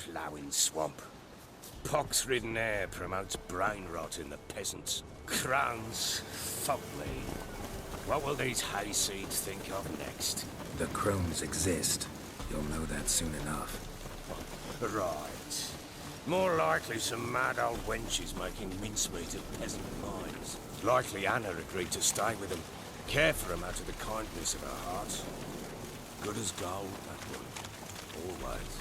ploughing swamp. Pox-ridden air promotes brain rot in the peasants. Crowns, fuck me. What will these hayseeds think of next? The crones exist. You'll know that soon enough. Right. More likely some mad old wenches making mincemeat of peasant minds. Likely Anna agreed to stay with them, care for them out of the kindness of her heart. Good as gold, that one. Always.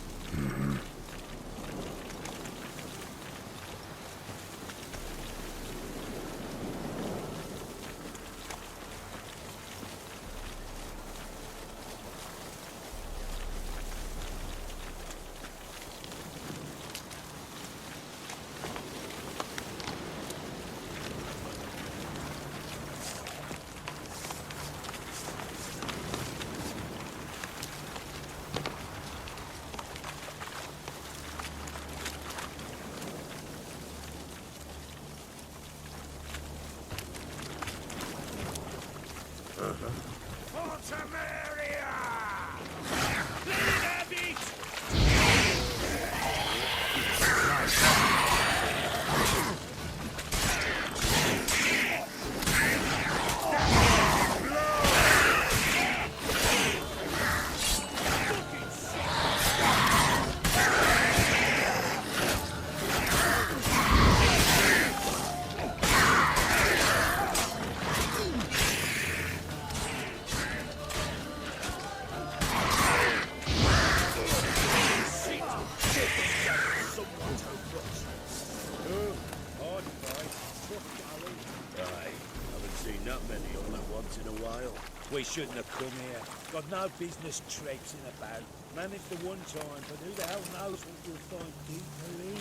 We shouldn't have come here. Got no business traipsing about. Managed the one time, but who the hell knows what you'll find deeper in?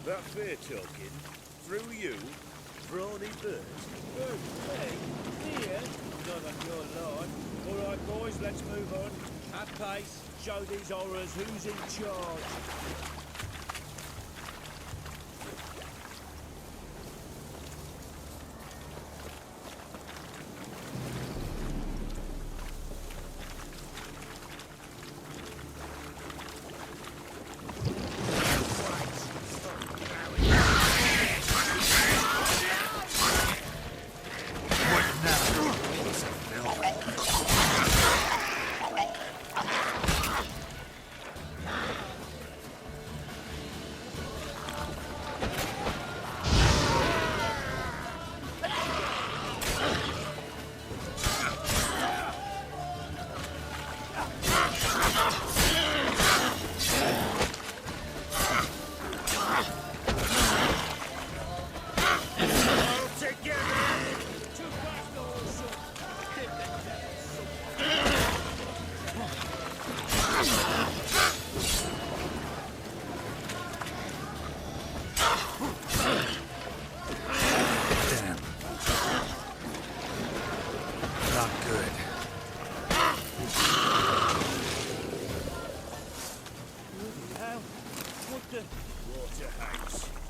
That fair talking? Through you? Brawny bird? Who? Me? Here? Not on your line. All right, boys, let's move on. At pace. Show these horrors who's in charge.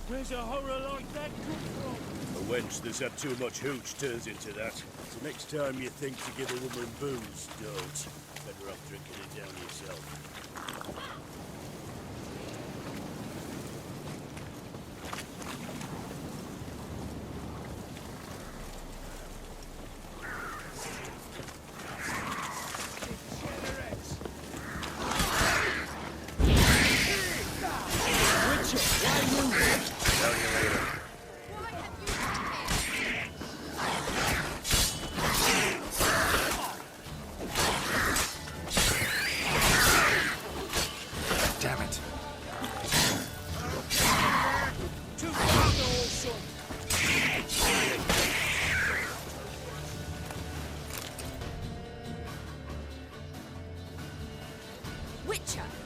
Where's a horror like that come from? A wench that's had too much hooch turns into that. So next time you think to give a woman booze, don't. Better off drinking it down yourself.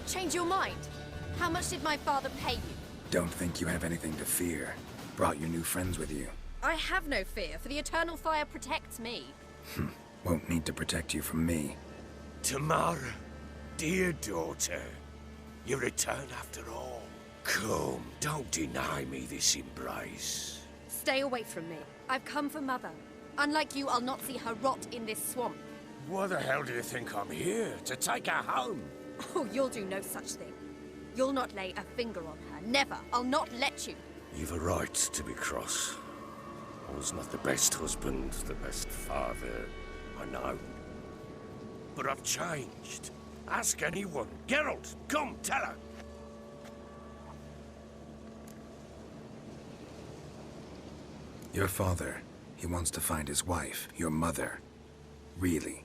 Change your mind? How much did my father pay you? Don't think you have anything to fear. Brought your new friends with you. I have no fear, for the eternal fire protects me. Won't need to protect you from me. Tamara, dear daughter, you return after all. Come, don't deny me this embrace. Stay away from me. I've come for Mother. Unlike you, I'll not see her rot in this swamp. What the hell do you think I'm here? To take her home? Oh, you'll do no such thing. You'll not lay a finger on her. Never. I'll not let you. You've a right to be cross. I was not the best husband, the best father, I know. But I've changed. Ask anyone. Geralt, come, tell her. Your father, he wants to find his wife, your mother. Really?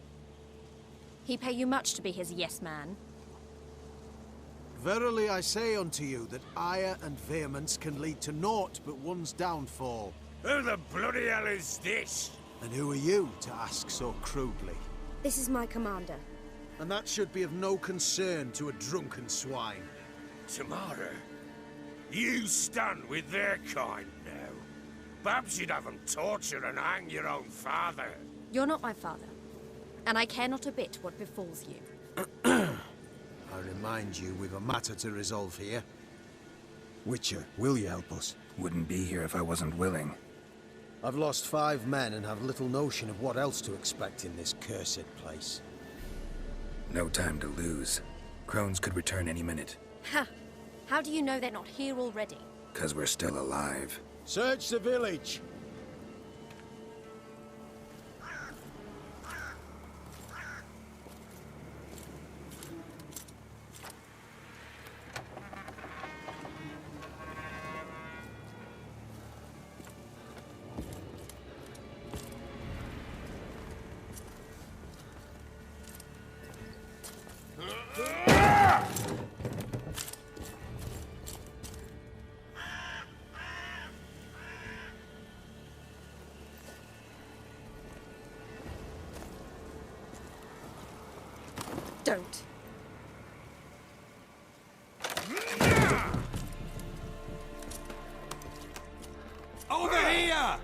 He pay you much to be his yes man. Verily I say unto you that ire and vehemence can lead to naught but one's downfall. Who the bloody hell is this? And who are you to ask so crudely? This is my commander. And that should be of no concern to a drunken swine. Tamara, you stand with their kind now. Perhaps you'd have them torture and hang your own father. You're not my father, and I care not a bit what befalls you. I remind you, we've a matter to resolve here. Witcher, will you help us? Wouldn't be here if I wasn't willing. I've lost 5 men and have little notion of what else to expect in this cursed place. No time to lose. Crones could return any minute. Ha! How do you know they're not here already? 'Cause we're still alive. Search the village! Don't. Over here!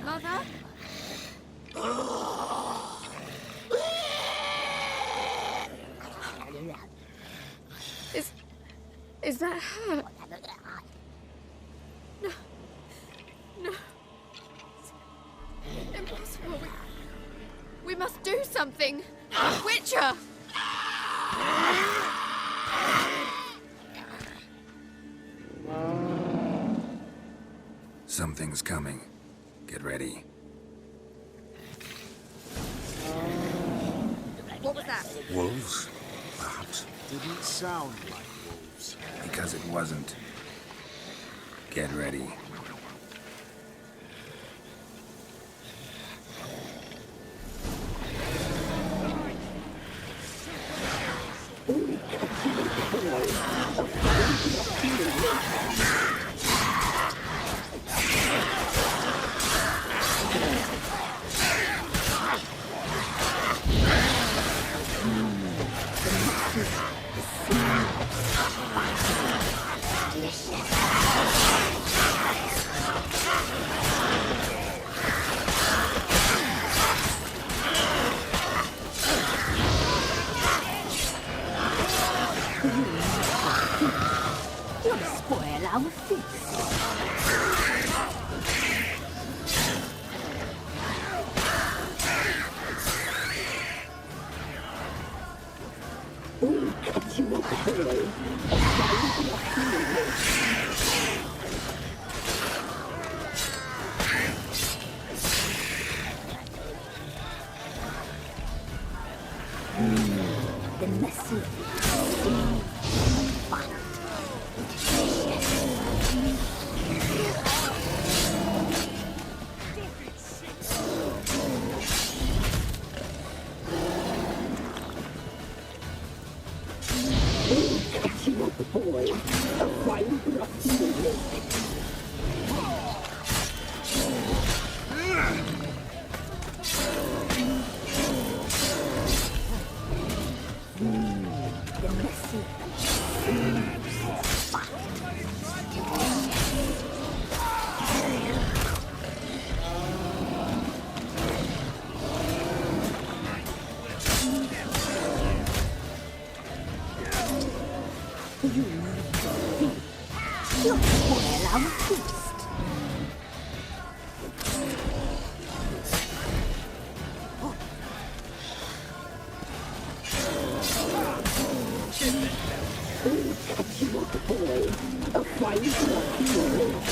Mother? Is that her? No. No. It's impossible. We must do something. Witcher! Something's coming. Get ready. What was that? Wolves, perhaps. Didn't sound like wolves. Because it wasn't. Get ready. Spoil our feast. The messy fight. boy. A fine rocky lake. The messy. You need to think. You'll spoil our feast. We'll catch you up, boy. A fine rocky lake.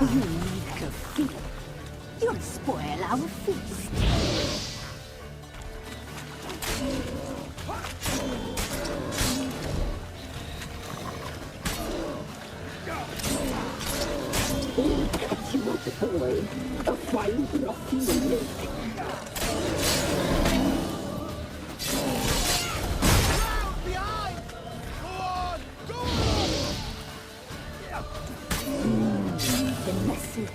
You need to feel. You'll spoil our feast. We'll catch you up, boy. A fine rocky lake. The messy.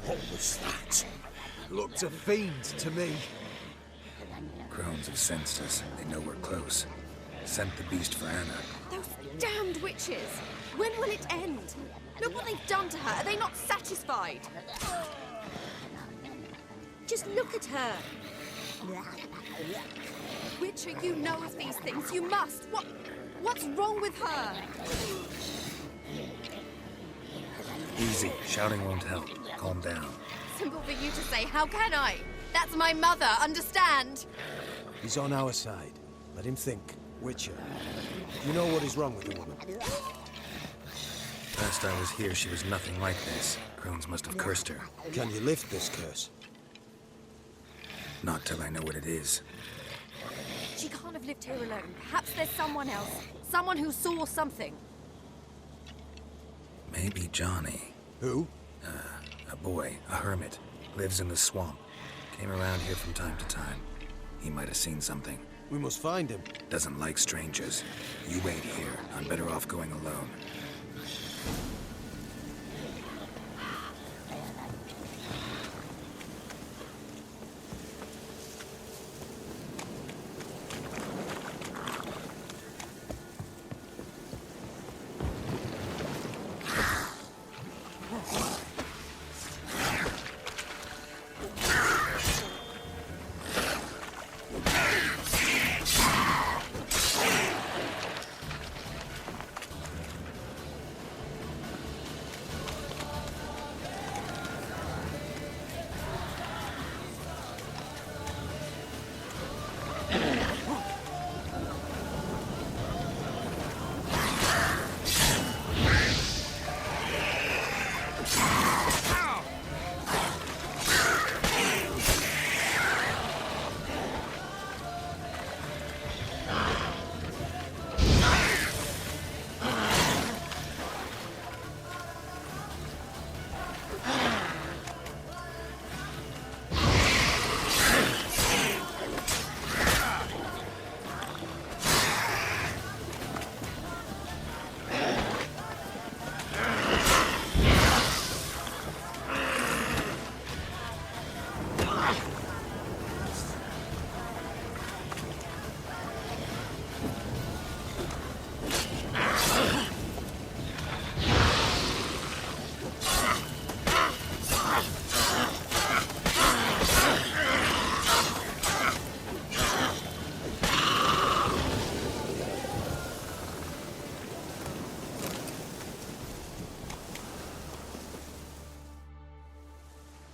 What was that? Looked a fiend to me. Crones have sensed us. They know we're close. Sent the beast for Anna. Those damned witches! When will it end? Look what they've done to her. Are they not satisfied? Just look at her. Witcher, you know of these things. You must. What's wrong with her? Easy. Shouting won't help. Calm down. Simple for you to say. How can I? That's my mother. Understand? He's on our side. Let him think. Witcher, you know what is wrong with the woman? Last I was here, she was nothing like this. Crones must have cursed her. Can you lift this curse? Not till I know what it is. She can't have lived here alone. Perhaps there's someone else. Someone who saw something. Maybe Johnny. Who? A boy, a hermit. Lives in the swamp. Came around here from time to time. He might have seen something. We must find him. Doesn't like strangers. You wait here. I'm better off going alone.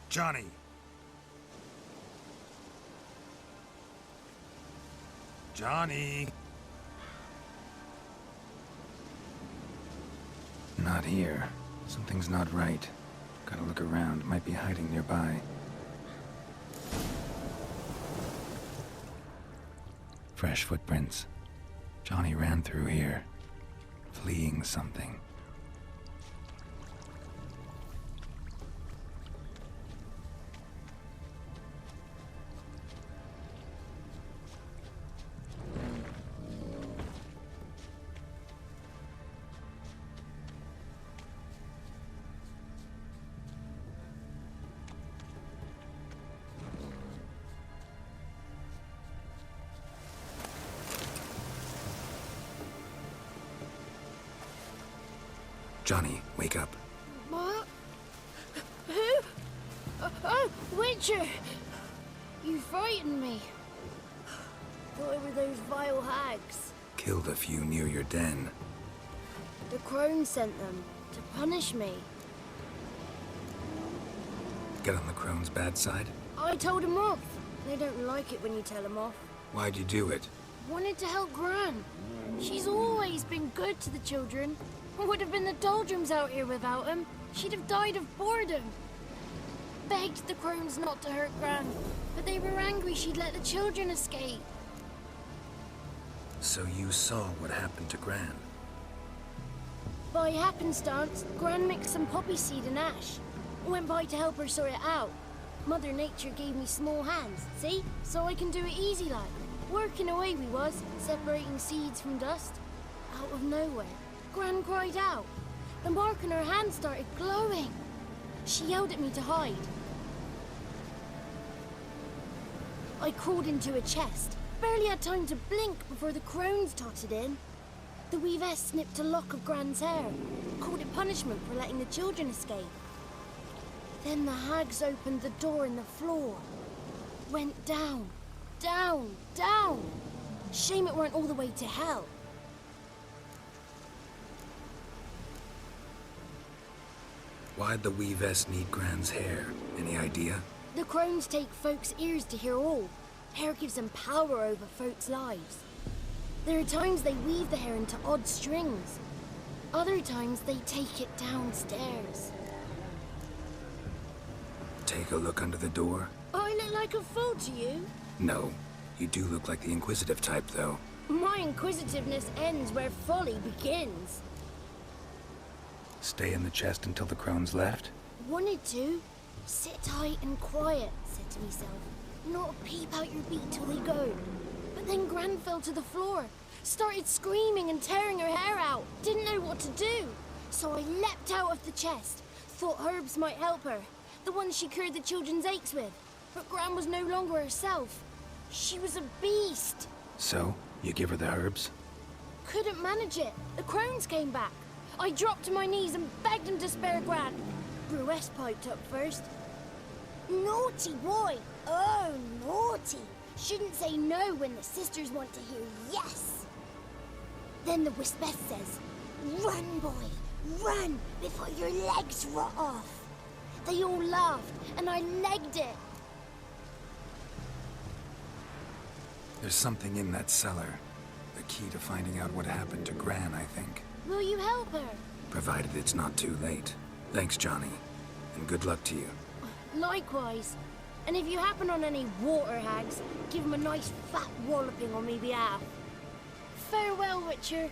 Johnny! Johnny! Not here. Something's not right. Gotta look around. Might be hiding nearby. Fresh footprints. Johnny ran through here, fleeing something. Johnny, wake up. What? Who? Oh, Witcher! You frightened me. Thought it were those vile hags. Killed a few near your den. The crone sent them to punish me. Get on the crone's bad side? I told them off. They don't like it when you tell them off. Why'd you do it? Wanted to help Gran. She's always been good to the children. Would have been the doldrums out here without him. She'd have died of boredom. Begged the crones not to hurt Gran, but they were angry she'd let the children escape. So you saw what happened to Gran? By happenstance, Gran mixed some poppy seed and ash. Went by to help her sort it out. Mother Nature gave me small hands, see? So I can do it easy like. Working away we was, separating seeds from dust. Out of nowhere, Gran cried out. The mark on her hand started glowing. She yelled at me to hide. I crawled into a chest. Barely had time to blink before the crones totted in. The weavess snipped a lock of Gran's hair. Called it punishment for letting the children escape. Then the hags opened the door in the floor. Went down, down, down. Shame it weren't all the way to hell. Why'd the weavess need Gran's hair? Any idea? The crones take folks' ears to hear all. Hair gives them power over folks' lives. There are times they weave the hair into odd strings. Other times they take it downstairs. Take a look under the door? I look like a fool to you? No. You do look like the inquisitive type, though. My inquisitiveness ends where folly begins. Stay in the chest until the crones left? Wanted to. Sit tight and quiet, said to myself. Not a peep out your beat till they go. But then Gran fell to the floor. Started screaming and tearing her hair out. Didn't know what to do. So I leapt out of the chest. Thought herbs might help her. The ones she cured the children's aches with. But Gran was no longer herself. She was a beast. So, you give her the herbs? Couldn't manage it. The crones came back. I dropped to my knees and begged him to spare Gran. Bruess piped up first. Naughty boy. Oh, naughty. Shouldn't say no when the sisters want to hear yes. Then the Wispeth says, run, boy, run before your legs rot off. They all laughed, and I legged it. There's something in that cellar. The key to finding out what happened to Gran, I think. Will you help her? Provided it's not too late. Thanks, Johnny. And good luck to you. Likewise. And if you happen on any water hags, give them a nice fat walloping on me behalf. Farewell, Witcher.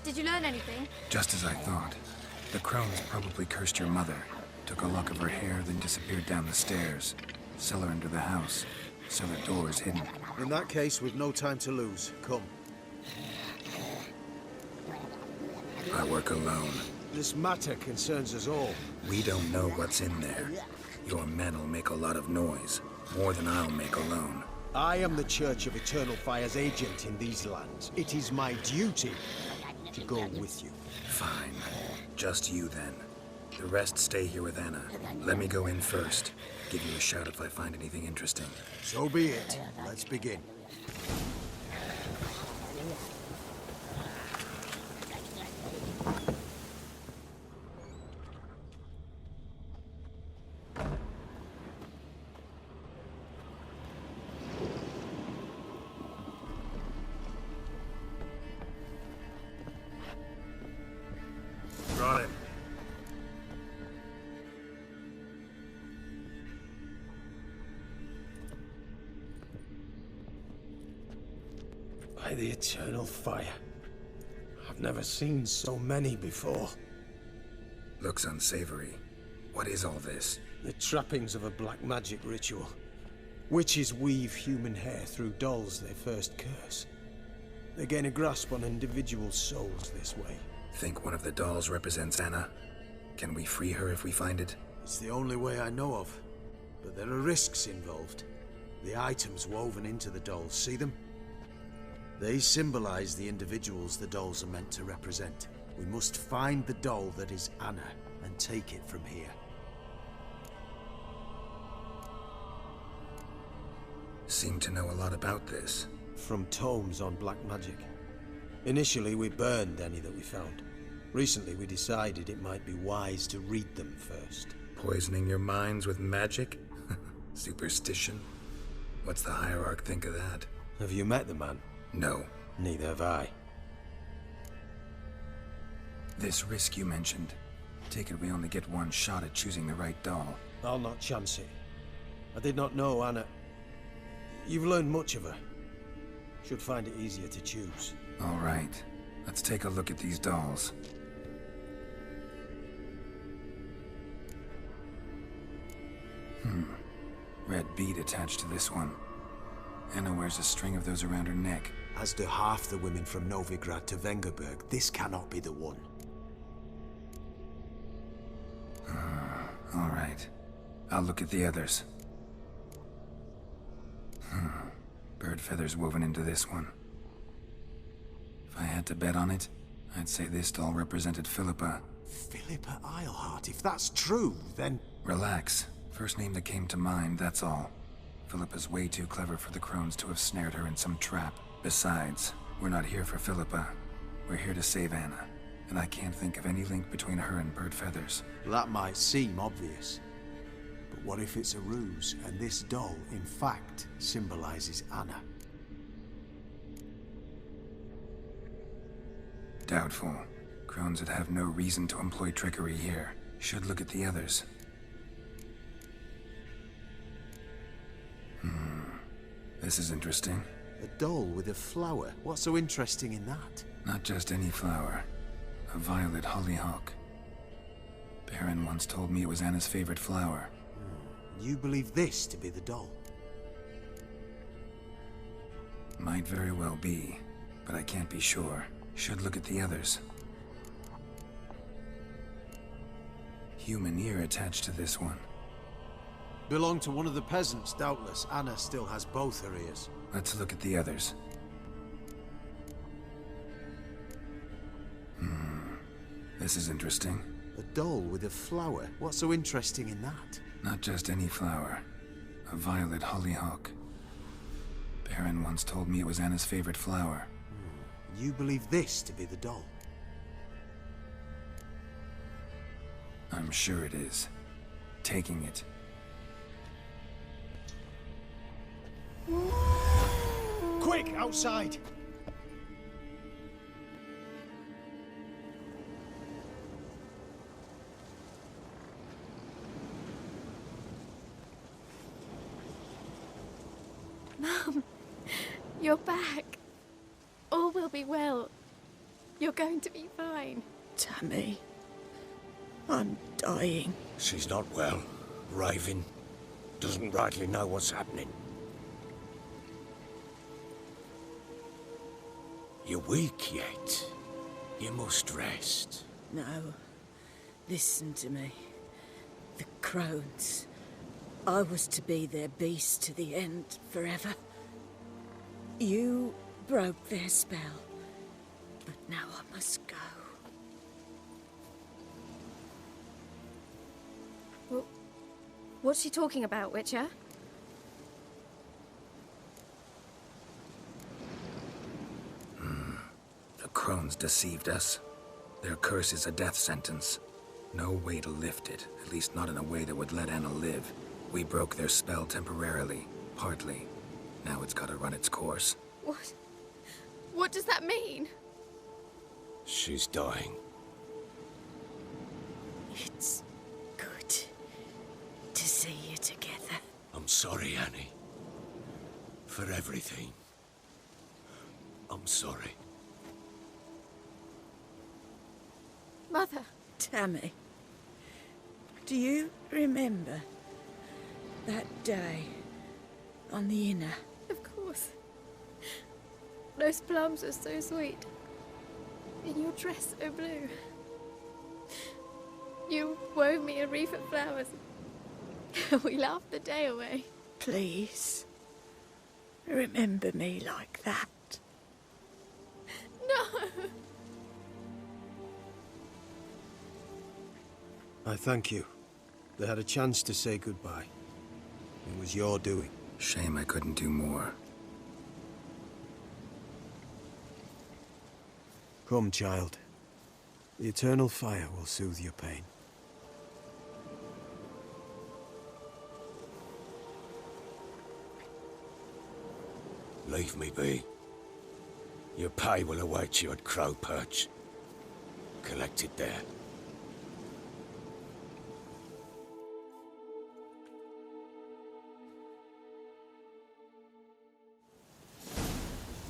Did you learn anything? Just as I thought. The crones probably cursed your mother. Took a lock of her hair, then disappeared down the stairs. Cellar under the house. Cellar doors hidden. In that case, we've no time to lose. Come. I work alone. This matter concerns us all. We don't know what's in there. Your men'll make a lot of noise. More than I'll make alone. I am the Church of Eternal Fire's agent in these lands. It is my duty to go with you. Fine. Just you then. The rest stay here with Anna. Let me go in first. Give you a shout if I find anything interesting. So be it. Let's begin. Right. By the Eternal Fire. I've never seen so many before. Looks unsavory. What is all this? The trappings of a black magic ritual. Witches weave human hair through dolls they first curse. They gain a grasp on individual souls this way. Think one of the dolls represents Anna? Can we free her if we find it? It's the only way I know of. But there are risks involved. The items woven into the dolls, see them? They symbolize the individuals the dolls are meant to represent. We must find the doll that is Anna and take it from here. Seem to know a lot about this. From tomes on black magic. Initially, we burned any that we found. Recently, we decided it might be wise to read them first. Poisoning your minds with magic? Superstition? What's the hierarch think of that? Have you met the man? No. Neither have I. This risk you mentioned. Take it we only get one shot at choosing the right doll. I'll not chance it. I did not know Anna. You've learned much of her. Should find it easier to choose. All right. Let's take a look at these dolls. Red bead attached to this one. Anna wears a string of those around her neck. As do half the women from Novigrad to Vengerberg. This cannot be the one. All right. I'll look at the others. Bird feathers woven into this one. If I had to bet on it, I'd say this doll represented Philippa. Philippa Eilhart, if that's true, then... Relax. First name that came to mind, that's all. Philippa's way too clever for the crones to have snared her in some trap. Besides, we're not here for Philippa. We're here to save Anna. And I can't think of any link between her and bird feathers. That might seem obvious. But what if it's a ruse, and this doll, in fact, symbolizes Anna? Doubtful. Crones would have no reason to employ trickery here. Should look at the others. This is interesting. A doll with a flower. What's so interesting in that? Not just any flower. A violet hollyhock. Baron once told me it was Anna's favorite flower. You believe this to be the doll? Might very well be, but I can't be sure. Should look at the others. Human ear attached to this one. Belonged to one of the peasants, doubtless. Anna still has both her ears. Let's look at the others. This is interesting. A doll with a flower. What's so interesting in that? Not just any flower. A violet hollyhock. Baron once told me it was Anna's favorite flower. You believe this to be the doll? I'm sure it is. Taking it. Quick, outside! Mum, you're back. All will be well. You're going to be fine. Tammy, I'm dying. She's not well. Raving. Doesn't rightly know what's happening. You're weak yet. You must rest. No. Listen to me. The crones. I was to be their beast to the end, forever. You broke their spell. But now I must go. Well, what's she talking about, Witcher? The crones deceived us. Their curse is a death sentence. No way to lift it, at least not in a way that would let Anna live. We broke their spell temporarily, partly. Now it's gotta run its course. What? What does that mean? She's dying. It's good to see you together. I'm sorry, Annie. For everything. I'm sorry. Mother. Tammy, do you remember that day on the Inner? Of course. Those plums are so sweet. And your dress so blue. You wove me a wreath of flowers. We laughed the day away. Please, remember me like that. No! I thank you. They had a chance to say goodbye. It was your doing. Shame I couldn't do more. Come, child. The eternal fire will soothe your pain. Leave me be. Your pay will await you at Crow Perch. Collect it there.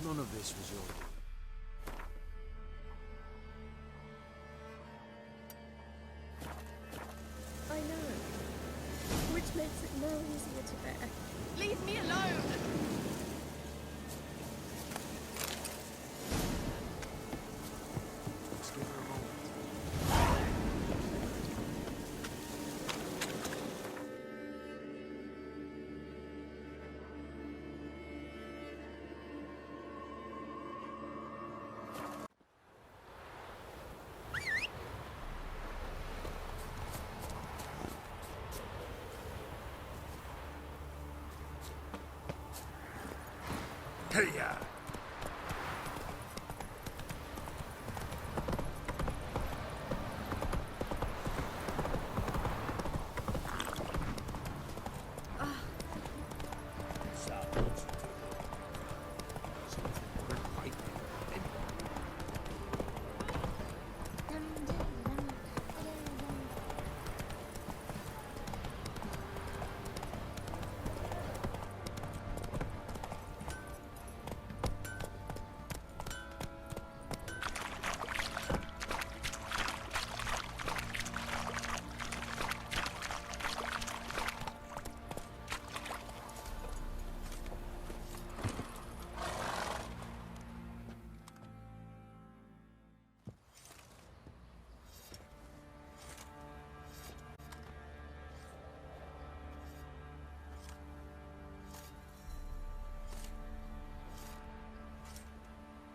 None of this was your doing. I know. Which makes it no easier to bear. Leave me alone! Let's give her a moment. Hey-ya!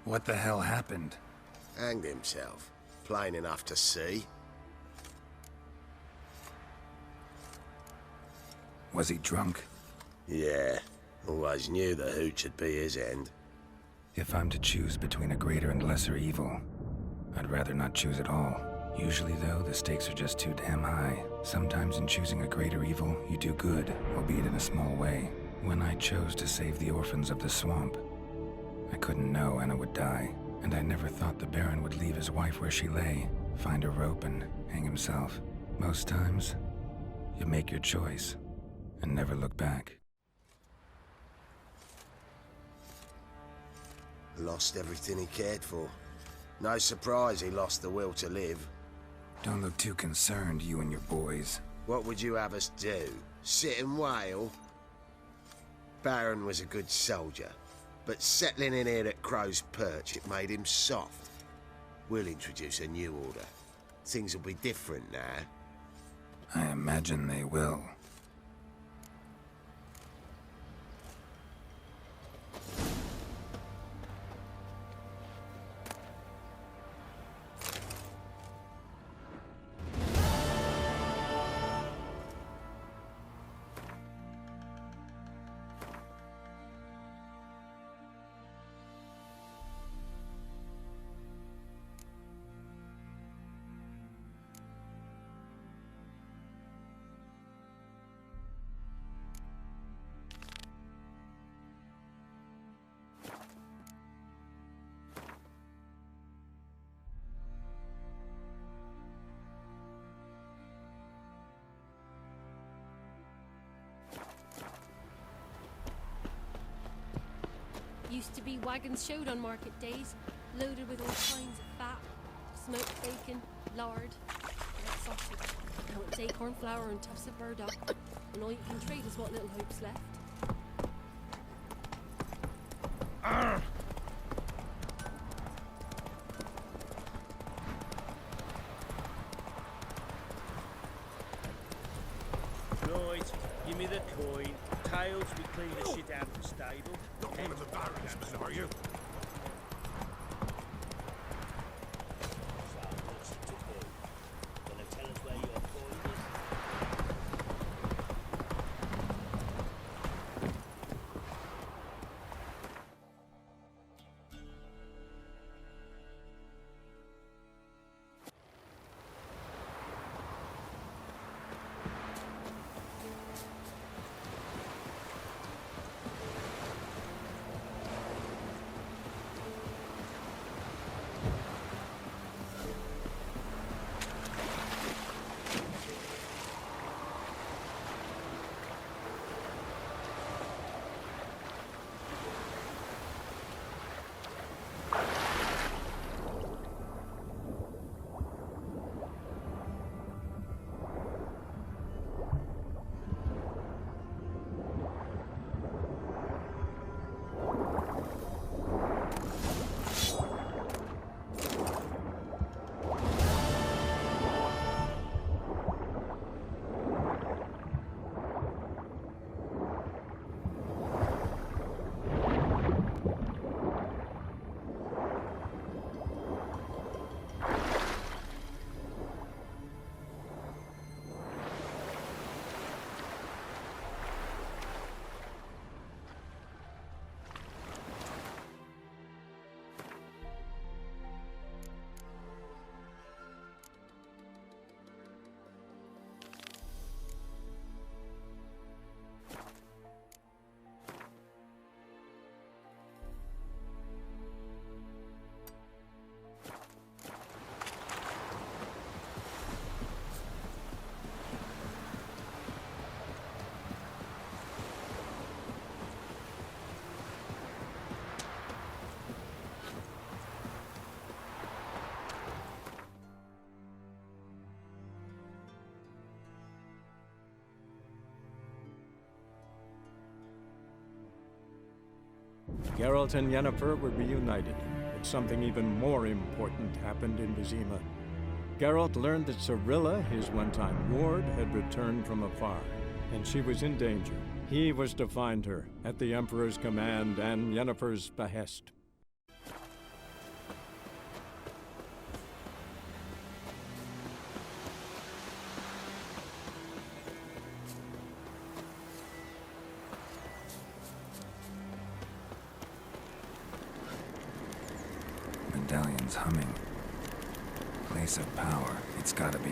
What the hell happened? Hanged himself. Plain enough to see. Was he drunk? Yeah. Always knew the hooch would be his end. If I'm to choose between a greater and lesser evil, I'd rather not choose at all. Usually, though, the stakes are just too damn high. Sometimes in choosing a greater evil, you do good, albeit in a small way. When I chose to save the orphans of the swamp, I couldn't know Anna would die, and I never thought the Baron would leave his wife where she lay, find a rope and hang himself. Most times, you make your choice and never look back. Lost everything he cared for. No surprise he lost the will to live. Don't look too concerned, you and your boys. What would you have us do? Sit and wail? Baron was a good soldier. but settling in here at Crow's Perch, it made him soft. We'll introduce a new order. Things will be different now. I imagine they will. Used to be wagons showed on market days, loaded with all kinds of fat, smoked bacon, lard, and sausage. Now it's acorn flour and tufts of burdock, and all you can trade is what little hope's left. Right, give me the coin. Tails, we clean the shit out of the stable. Not one of the Baron's men, are you? So, what's it to do? Gonna tell us where your coin is? Geralt and Yennefer were reunited, but something even more important happened in Vizima. Geralt learned that Cirilla, his one-time ward, had returned from afar, and she was in danger. He was to find her, at the Emperor's command and Yennefer's behest. Medallion's humming. Place of power. It's gotta be.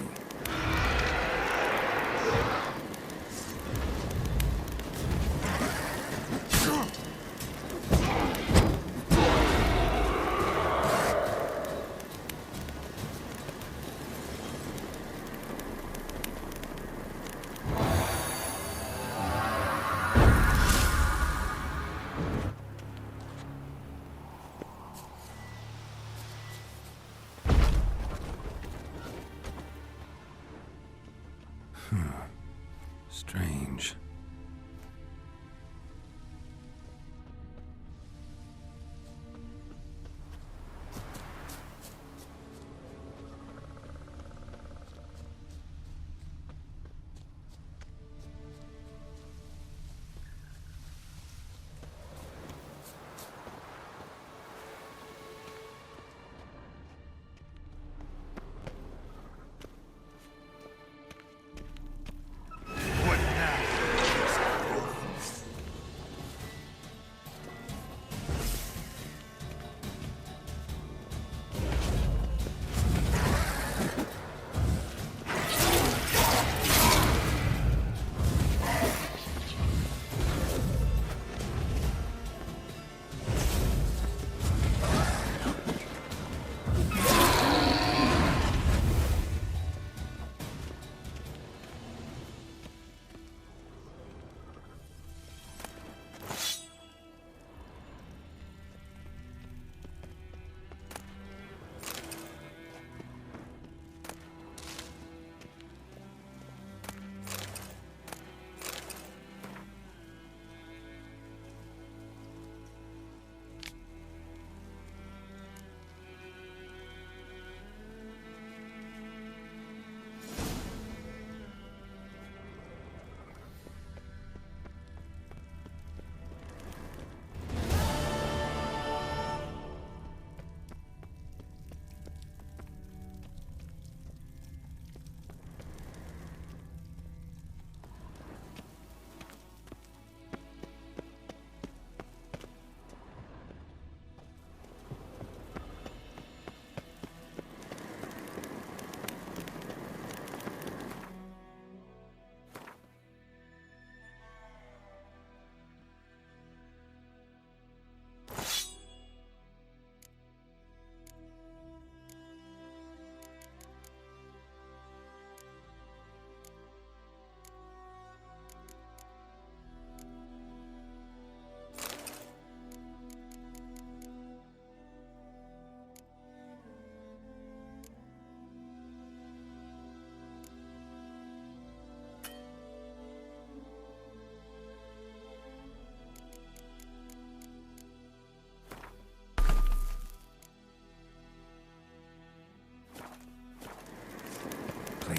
Strange.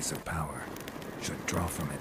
place of power. Should draw from it.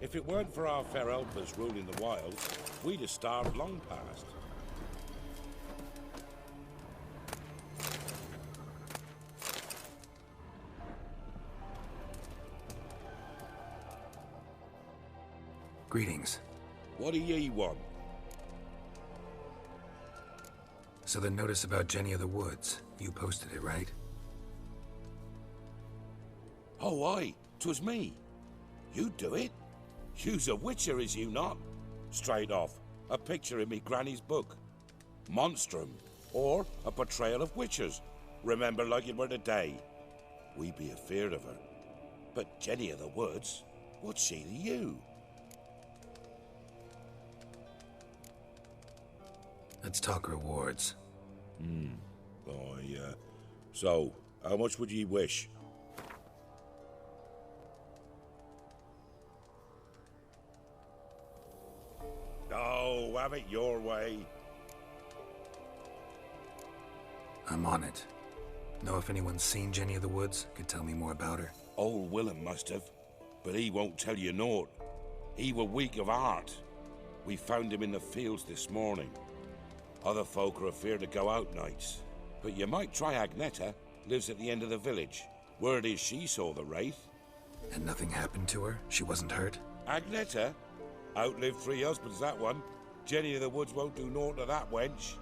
If it weren't for our fair helpers ruling the wilds, we'd have starved long past. Greetings. What do ye want? So the notice about Jenny of the Woods, you posted it, right? Oh, aye, 'twas me. You do it? You's a witcher, is you not? Straight off, a picture in me granny's book. Monstrum, or a portrayal of witchers. Remember like it were the day. We be afeard of her. But Jenny of the Woods, what's she to you? Let's talk rewards. Oh, so, how much would ye wish? Oh, have it your way. I'm on it. Know if anyone's seen Jenny of the Woods? Could tell me more about her? Old Willem must have, but he won't tell you naught. He were weak of heart. We found him in the fields this morning. Other folk are afeard to go out nights. But you might try Agneta, lives at the end of the village. Word is she saw the wraith. And nothing happened to her? She wasn't hurt? Agneta? Outlived 3 husbands, that one. Jenny of the Woods won't do naught to that wench.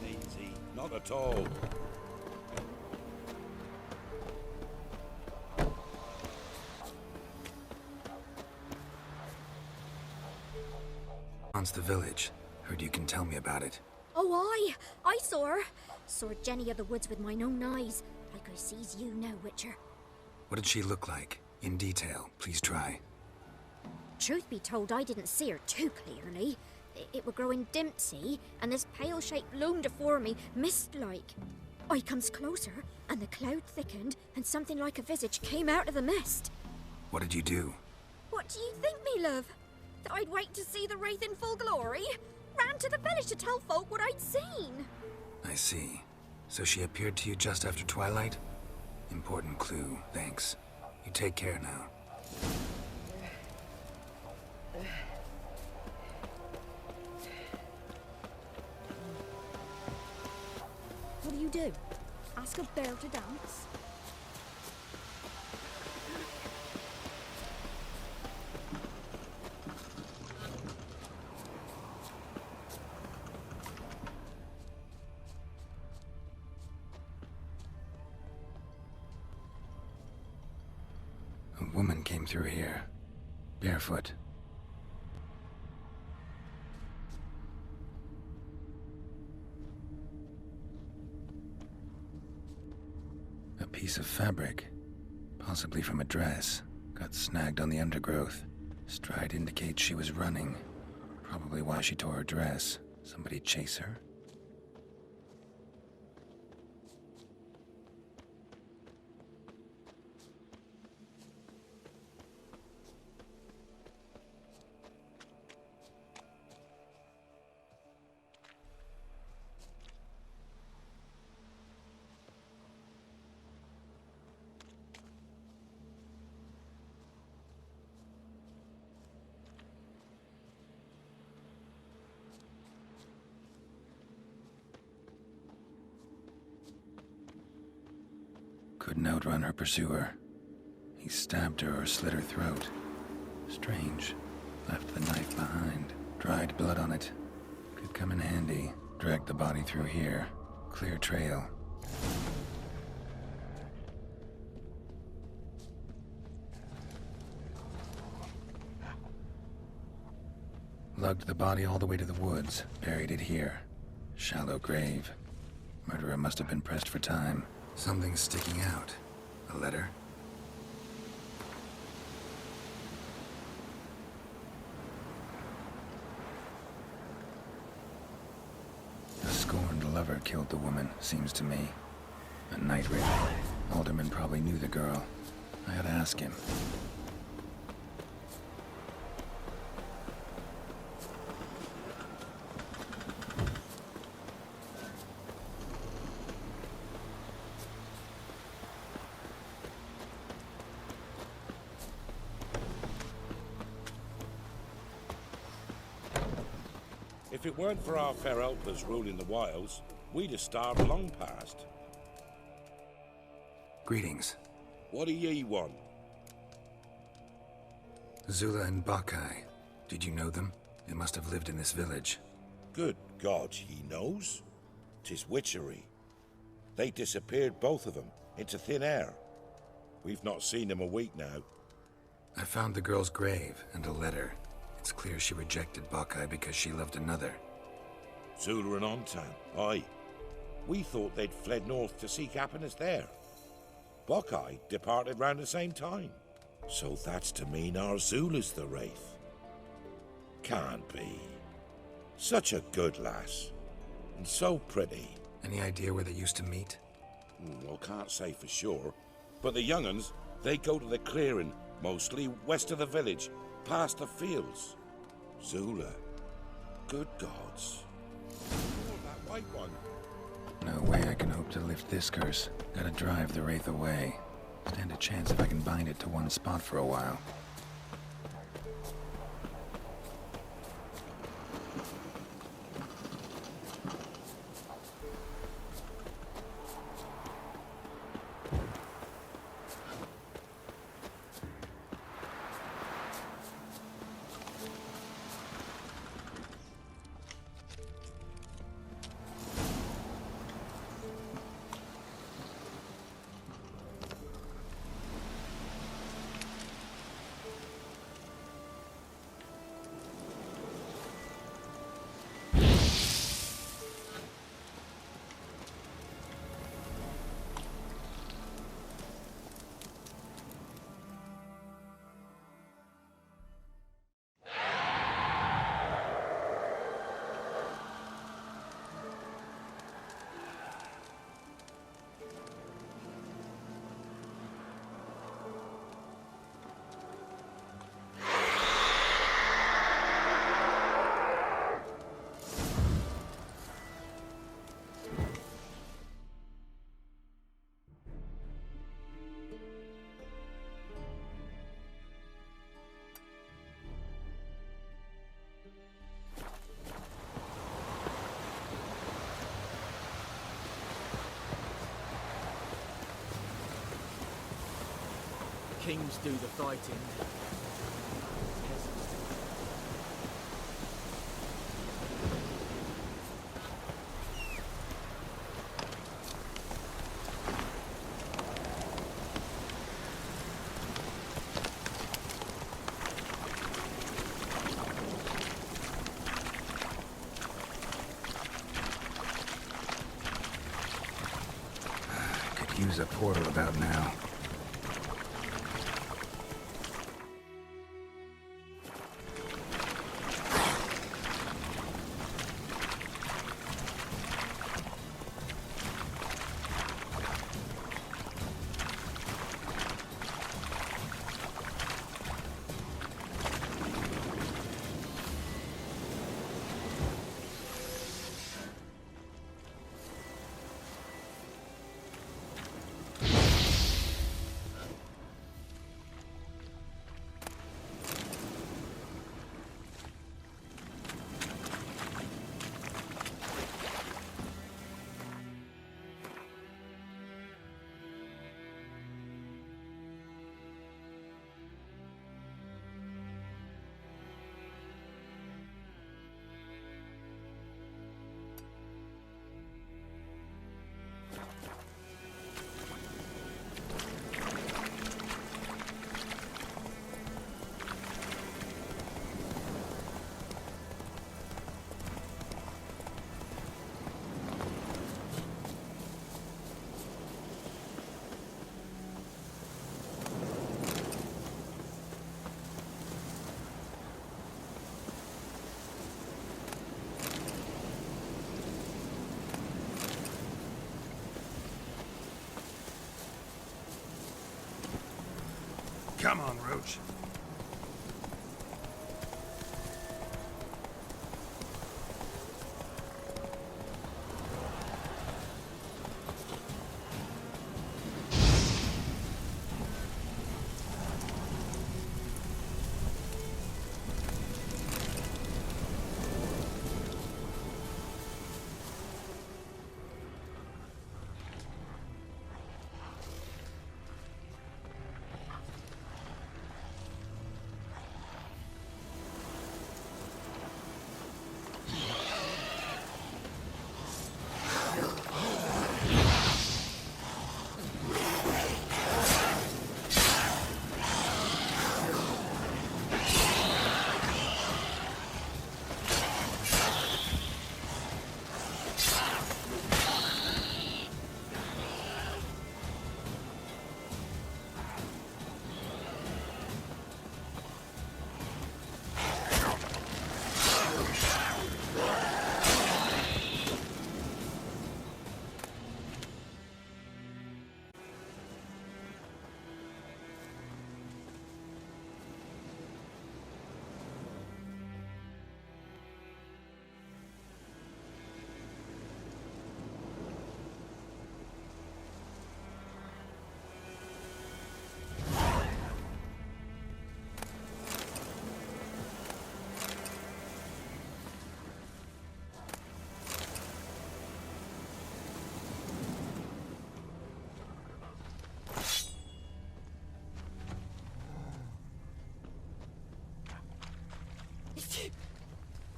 Easy, not at all. On's the village. Heard you can tell me about it. Oh, I saw her. Saw Jenny of the Woods with mine own eyes, like I sees you now, Witcher. What did she look like? In detail, please try. Truth be told, I didn't see her too clearly. It were growing dim, see, and this pale shape loomed afore me, mist-like. I comes closer, and the cloud thickened, and something like a visage came out of the mist. What did you do? What do you think, me love? That I'd wait to see the wraith in full glory? Ran to the village to tell folk what I'd seen. I see. So she appeared to you just after twilight? Important clue, thanks. You take care now. What do you do? Ask a bear to dance? A woman came through here, barefoot. A piece of fabric, possibly from a dress, got snagged on the undergrowth. Stride indicates she was running. Probably why she tore her dress. Somebody chase her? Couldn't outrun her pursuer. He stabbed her or slit her throat. Strange. Left the knife behind. Dried blood on it. Could come in handy. Dragged the body through here. Clear trail. Lugged the body all the way to the woods. Buried it here. Shallow grave. Murderer must have been pressed for time. Something's sticking out. A letter? A scorned lover killed the woman, seems to me. A night raid. Alderman probably knew the girl. I had to ask him. If it weren't for our fair helpers ruling the wilds, we'd have starved long past. Greetings. What do ye want? Zula and BLOCOY. Did you know them? They must have lived in this village. Good God, he knows? 'Tis witchery. They disappeared, both of them, into thin air. We've not seen them a week now. I found the girl's grave and a letter. It's clear she rejected BLOCOY because she loved another. Zula and Ontan, aye. We thought they'd fled north to seek happiness there. BLOCOY departed round the same time. So that's to mean our Zula's the wraith. Can't be. Such a good lass. And so pretty. Any idea where they used to meet? Well, can't say for sure. But the young'uns, they go to the clearing, mostly west of the village, past the fields. Zula. Good gods. Oh, that white one. No way I can hope to lift this curse. Gotta drive the wraith away. Stand a chance if I can bind it to one spot for a while. Kings do the fighting. use a portal about now. Come on, Roach.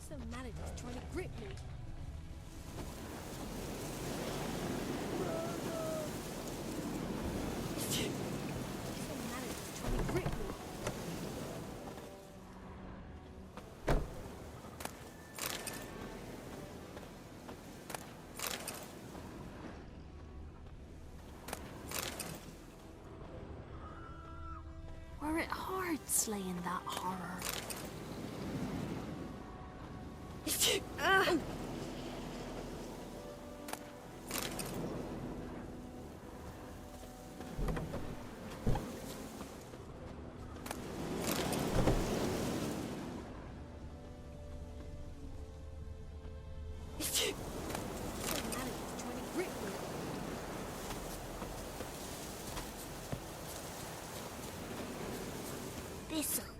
Some maladies trying to grip me. Some maladies trying to grip me. Were it hard slaying that horror? This'll